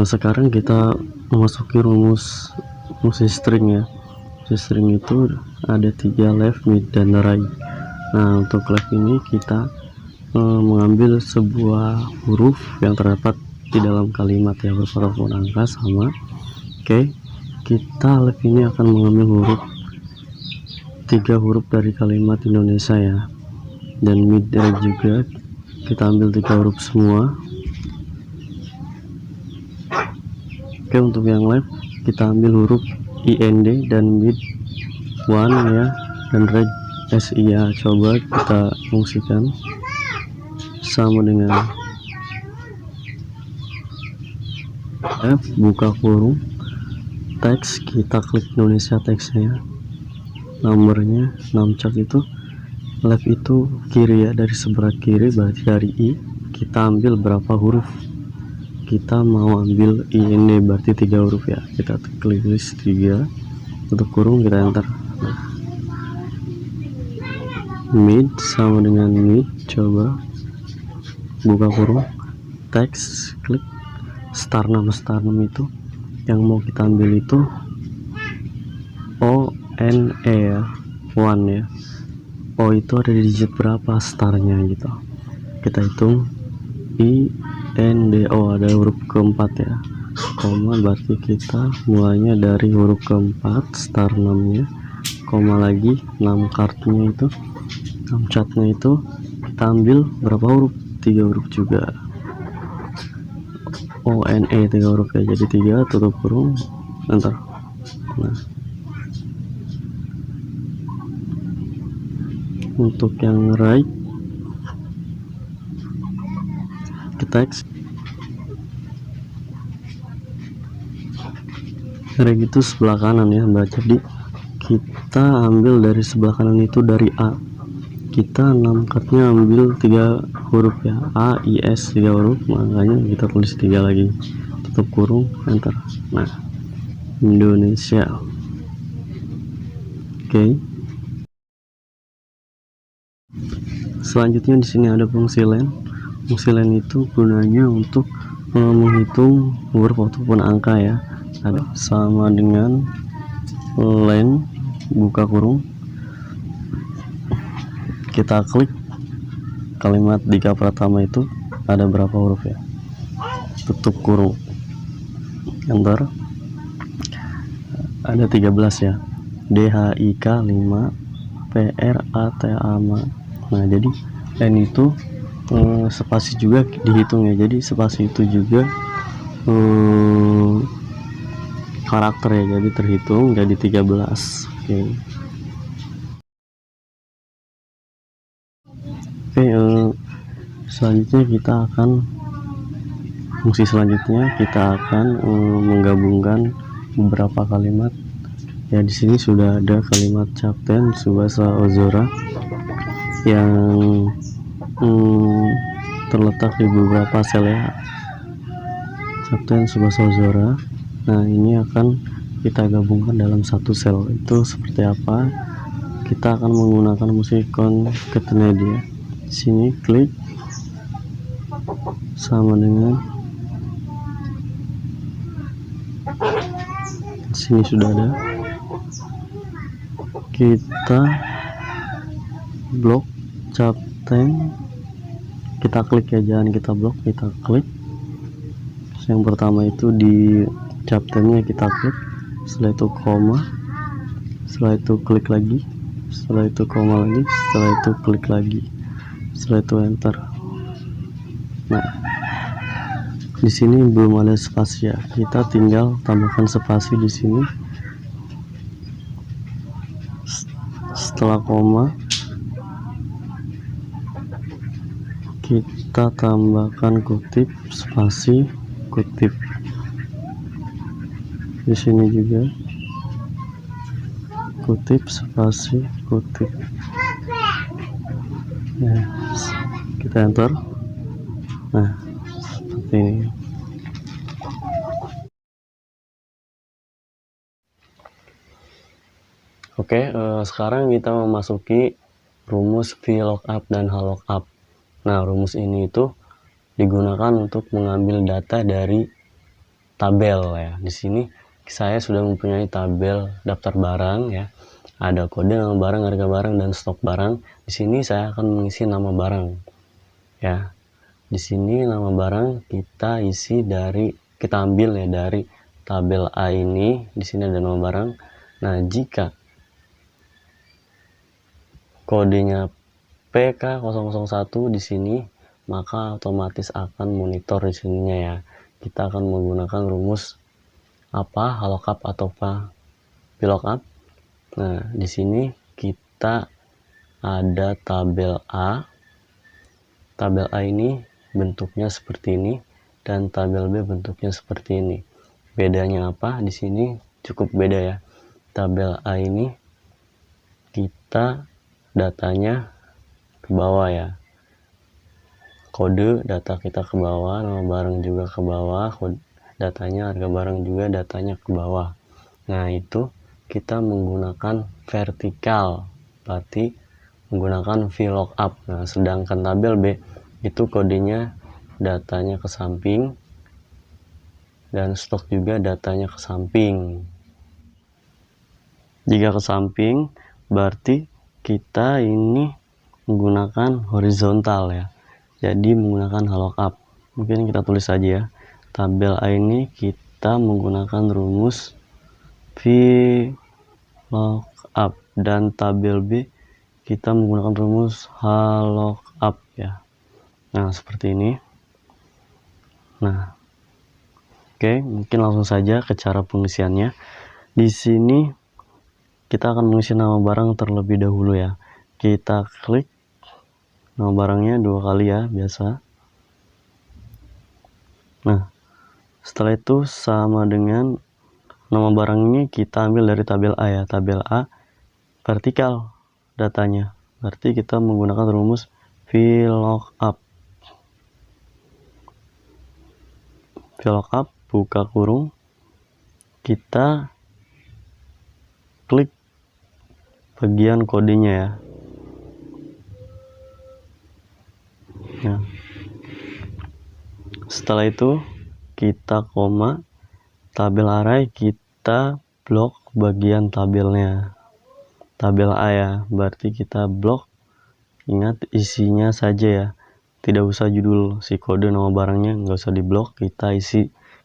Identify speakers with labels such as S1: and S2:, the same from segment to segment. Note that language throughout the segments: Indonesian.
S1: Sekarang kita memasuki rumus string ya. String itu ada 3 left, mid, dan right. Nah, untuk left ini kita mengambil sebuah huruf yang terdapat di dalam kalimat ya, huruf ataupun angka sama. Oke, kita left ini akan mengambil huruf 3 huruf dari kalimat Indonesia ya, dan mid right juga kita ambil 3 huruf semua. Oke, untuk yang left kita ambil huruf IND dan mid one ya, dan right SIA. Coba kita fungsikan sama dengan F, buka kurung, teks, kita klik Indonesia teksnya, nomornya 6 chart itu left itu kiri ya, dari sebelah kiri, berarti dari I kita ambil berapa huruf. Kita mau ambil IND berarti 3 huruf ya, kita klik list 3, tutup kurung, kita enter. Mid sama dengan mid, coba buka kurung, teks, klik star 6 itu yang mau kita ambil itu ONE ya, one ya. O itu ada di digit berapa starnya gitu, kita hitung. INDO ada huruf keempat ya, koma, berarti kita mulainya dari huruf keempat, star 6 nya, koma lagi 6 kartunya itu, 6 catnya itu kita ambil berapa huruf, 3 huruf juga. ONE 3 huruf ya, jadi 3, tutup kurung, enter. Nah, untuk yang right kita right itu sebelah kanan ya Mbak, jadi kita ambil dari sebelah kanan itu dari A, kita 6 kartunya ambil 3 huruf ya, A, I, S 3 huruf, makanya kita tulis 3 lagi, tutup kurung, enter. Nah, Indonesia. Oke. Selanjutnya di sini ada fungsi len. Fungsi len itu gunanya untuk menghitung huruf ataupun angka ya. Ada sama dengan len, buka kurung, kita klik kalimat 3 pertama itu ada berapa huruf ya, tutup kurung, enter. Ada 13 ya, DHIK 5, PRATA 5. Nah, jadi N itu spasi juga dihitung ya, jadi spasi itu juga karakter ya, jadi terhitung jadi 13. Oke, selanjutnya kita akan fungsi selanjutnya kita akan menggabungkan beberapa kalimat ya. Di sini sudah ada kalimat Captain Tsubasa Ozora yang terletak di beberapa sel ya, Captain Tsubasa Ozora. Nah, ini akan kita gabungkan dalam satu sel. Itu seperti apa? Kita akan menggunakan musik concatenate ya. Sini klik sama dengan sini sudah ada, kita blok Captain, kita klik ya, jangan kita blok, kita klik. Yang pertama itu di Captainnya kita klik, setelah itu koma, setelah itu klik lagi, setelah itu koma lagi, setelah itu klik lagi, setelah itu enter. Nah, di sini belum ada spasi ya, kita tinggal tambahkan spasi di sini. Setelah koma kita tambahkan kutip, spasi, kutip. Di sini juga kutip, spasi, kutip ya, kita enter. Nah, seperti ini. Oke, sekarang kita memasuki rumus VLOOKUP dan HLOOKUP. Nah, rumus ini itu digunakan untuk mengambil data dari tabel ya. Di sini saya sudah mempunyai tabel daftar barang ya. Ada kode, nama barang, harga barang, dan stok barang. Di sini saya akan mengisi nama barang ya. Di sini nama barang kita isi kita ambil ya dari tabel A ini. Di sini ada nama barang. Nah, jika kodenya PK001 di sini, maka otomatis akan monitor di sininya ya. Kita akan menggunakan rumus apa, lookup atau VLOOKUP. Nah, di sini kita ada tabel A. Tabel A ini bentuknya seperti ini dan tabel B bentuknya seperti ini. Bedanya apa? Di sini cukup beda ya. Tabel A ini kita datanya ke bawah ya. Kode data kita ke bawah, nama barang juga ke bawah, datanya, harga barang juga datanya ke bawah. Nah, itu kita menggunakan vertikal, berarti menggunakan VLOOKUP. Nah, sedangkan tabel B itu kodenya datanya ke samping dan stok juga datanya ke samping. Jika ke samping berarti kita ini menggunakan horizontal ya. Jadi menggunakan lookup. Mungkin kita tulis saja ya. Tabel A ini kita menggunakan rumus VLOOKUP dan tabel B kita menggunakan rumus lookup ya. Nah, seperti ini. Nah, oke, mungkin langsung saja ke cara pengisiannya. Di sini kita akan mengisi nama barang terlebih dahulu ya. Kita klik nama barangnya 2 kali ya, biasa. Nah, setelah itu sama dengan nama barang ini kita ambil dari tabel A ya. Tabel A vertikal datanya, berarti kita menggunakan rumus VLOOKUP. VLOOKUP buka kurung, kita klik bagian kodenya ya. Nah, setelah itu kita koma, tabel array kita blok bagian tabelnya, tabel A ya, berarti kita blok. Ingat isinya saja ya, tidak usah judul si kode nama barangnya, nggak usah diblok,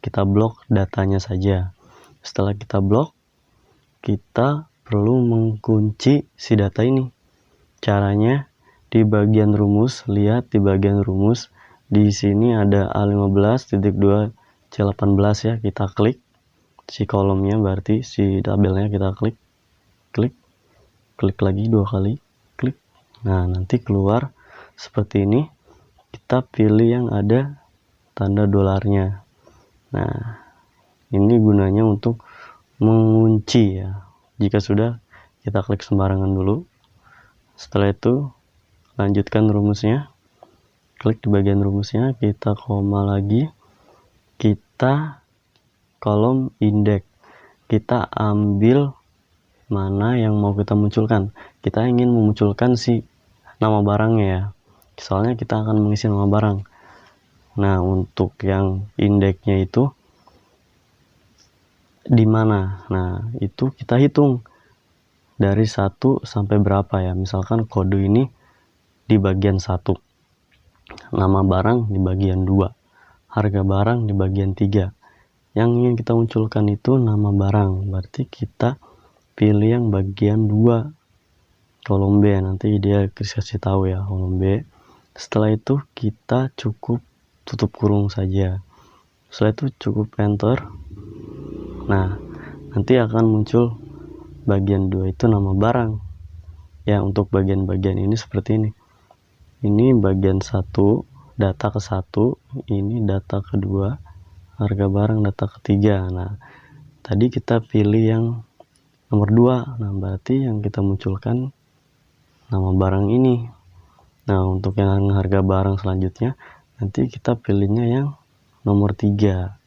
S1: kita blok datanya saja. Setelah kita blok, kita perlu mengunci si data ini. Caranya di bagian rumus, lihat di bagian rumus, di sini ada A15.2 C18 ya, kita klik si kolomnya, berarti si tabelnya kita klik lagi 2 kali, klik. Nah, nanti keluar seperti ini. Kita pilih yang ada tanda dolarnya. Nah, ini gunanya untuk mengunci ya. Jika sudah, kita klik sembarangan dulu. Setelah itu lanjutkan rumusnya, klik di bagian rumusnya, kita koma lagi, kita kolom indeks, kita ambil mana yang mau kita munculkan. Kita ingin memunculkan si nama barangnya ya, soalnya kita akan mengisi nama barang. Nah, untuk yang indeksnya itu di mana? Nah, itu kita hitung dari 1 sampai berapa ya. Misalkan kode ini di bagian 1, nama barang di bagian 2, harga barang di bagian 3. Yang ingin kita munculkan itu nama barang, berarti kita pilih yang bagian 2, kolom B. Nanti dia kasih tahu ya, kolom B. Setelah itu kita cukup tutup kurung saja. Setelah itu cukup enter. Nah, nanti akan muncul bagian 2 itu nama barang ya. Untuk bagian-bagian ini seperti ini. Ini bagian 1, data ke 1, ini data kedua, harga barang data ketiga. Nah, tadi kita pilih yang nomor 2. Nah, berarti yang kita munculkan nama barang ini. Nah, untuk yang harga barang selanjutnya nanti kita pilihnya yang nomor 3.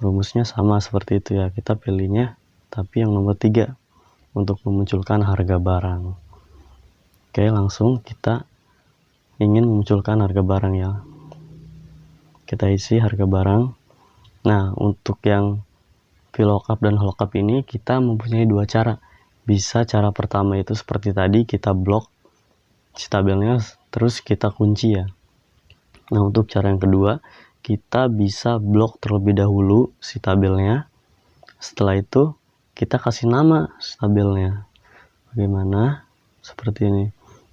S1: Rumusnya sama seperti itu ya, kita pilihnya tapi yang nomor 3 untuk memunculkan harga barang. Oke, langsung kita ingin memunculkan harga barang ya. Kita isi harga barang. Nah, untuk yang VLOOKUP dan lookup ini kita mempunyai dua cara. Bisa cara pertama itu seperti tadi, kita blok si tabelnya terus kita kunci ya. Nah, untuk cara yang kedua, kita bisa blok terlebih dahulu si tabelnya. Setelah itu kita kasih nama si tabelnya. Bagaimana? Seperti ini.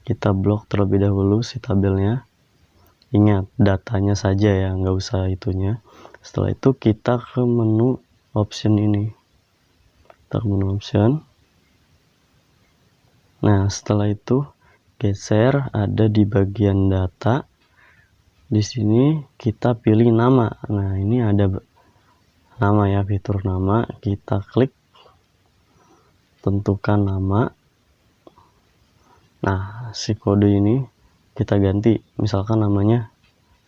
S1: Kita blok terlebih dahulu si tabelnya. Ingat, datanya saja ya, nggak usah itunya. Setelah itu kita ke menu option ini. Kita ke menu option. Nah, setelah itu geser ada di bagian data. Di sini kita pilih nama. Nah, ini ada nama ya, fitur nama. Kita klik, tentukan nama. Nah, si kode ini kita ganti, misalkan namanya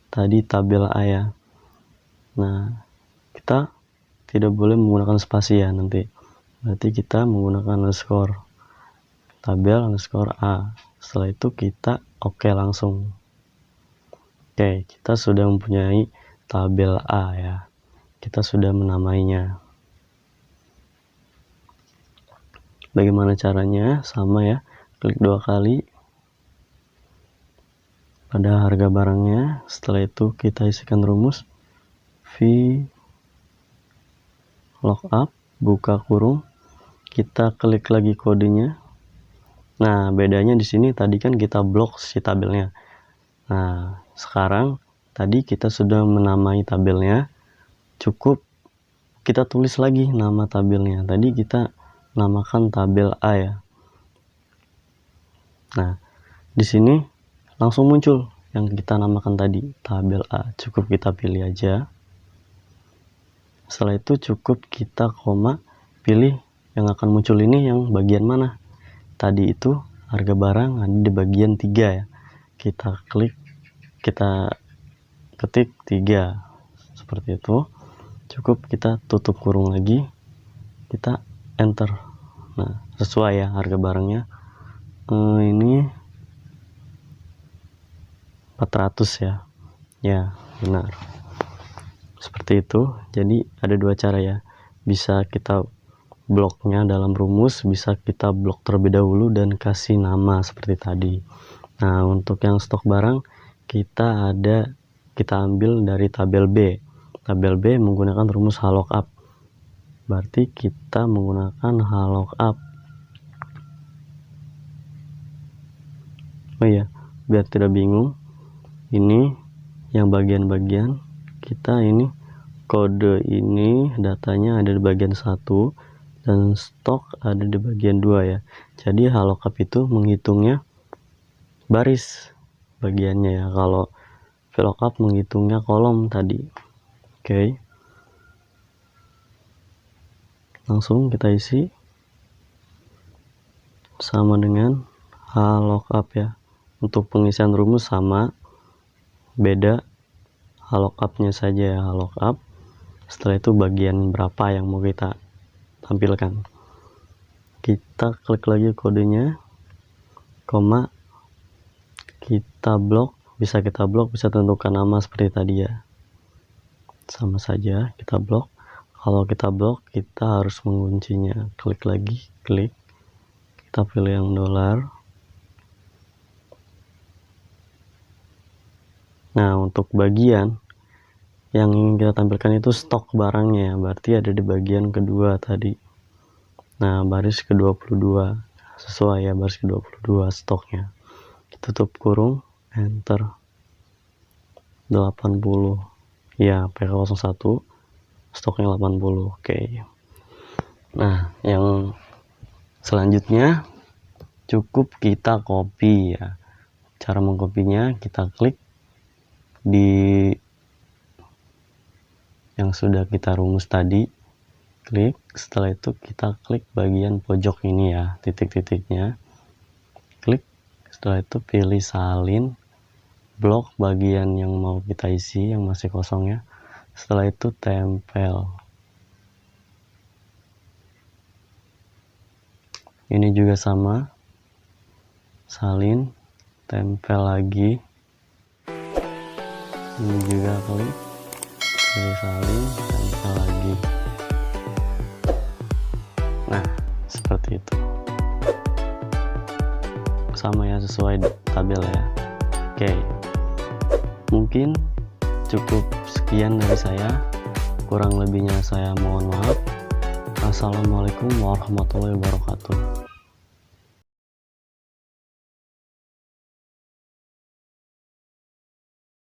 S1: tadi tabel A ya. Nah, kita tidak boleh menggunakan spasi ya nanti. Berarti kita menggunakan underscore tabel underscore A. Setelah itu kita oke langsung. Oke, kita sudah mempunyai tabel A ya. Kita sudah menamainya. Bagaimana caranya? Sama ya. Klik 2 kali pada harga barangnya. Setelah itu kita isikan rumus VLOOKUP, buka kurung, kita klik lagi kodenya. Nah, bedanya di sini tadi kan kita blok si tabelnya. Nah, sekarang tadi kita sudah menamai tabelnya, cukup kita tulis lagi nama tabelnya. Tadi kita namakan tabel A ya. Nah, di sini langsung muncul yang kita namakan tadi, tabel A. Cukup kita pilih aja. Setelah itu cukup kita koma, pilih yang akan muncul ini yang bagian mana. Tadi itu harga barang ada di bagian 3 ya. Kita klik, kita ketik 3. Seperti itu. Cukup kita tutup kurung lagi. Kita enter. Nah, sesuai ya harga barangnya. Ini 400 ya. Ya, benar. Seperti itu. Jadi ada dua cara ya. Bisa kita bloknya dalam rumus, bisa kita blok terlebih dahulu dan kasih nama seperti tadi. Nah, untuk yang stok barang kita ambil dari tabel B. Tabel B menggunakan rumus VLOOKUP. Berarti kita menggunakan VLOOKUP. Oh ya, biar tidak bingung. Ini yang bagian-bagian kita ini kode ini datanya ada di bagian 1 dan stok ada di bagian 2 ya. Jadi VLOOKUP itu menghitungnya baris bagiannya ya. Kalau VLOOKUP menghitungnya kolom tadi. Oke. Langsung kita isi sama dengan VLOOKUP ya. Untuk pengisian rumus sama, beda VLOOKUP-nya saja ya, VLOOKUP. Setelah itu bagian berapa yang mau kita tampilkan. Kita klik lagi kodenya, koma, kita blok, bisa tentukan nama seperti tadi ya. Sama saja kita blok. Kalau kita blok, kita harus menguncinya. Klik lagi, klik. Kita pilih yang $. Nah, untuk bagian yang ingin kita tampilkan itu stok barangnya, berarti ada di bagian kedua tadi. Nah, baris ke-22 sesuai ya, baris ke-22 stoknya. Kita tutup kurung, enter. 80 ya, PK01 stoknya 80. Oke. Nah, yang selanjutnya cukup kita copy ya. Cara mengkopinya kita klik di yang sudah kita rumus tadi, klik. Setelah itu kita klik bagian pojok ini ya, titik-titiknya, klik. Setelah itu pilih salin, blok bagian yang mau kita isi yang masih kosong ya. Setelah itu tempel. Ini juga sama, salin, tempel lagi. Ini juga klik, pilih salin, tempel lagi. Nah, seperti itu. Sama ya, sesuai tabel ya. Oke, mungkin cukup sekian dari saya. Kurang lebihnya saya mohon maaf. Assalamualaikum warahmatullahi wabarakatuh.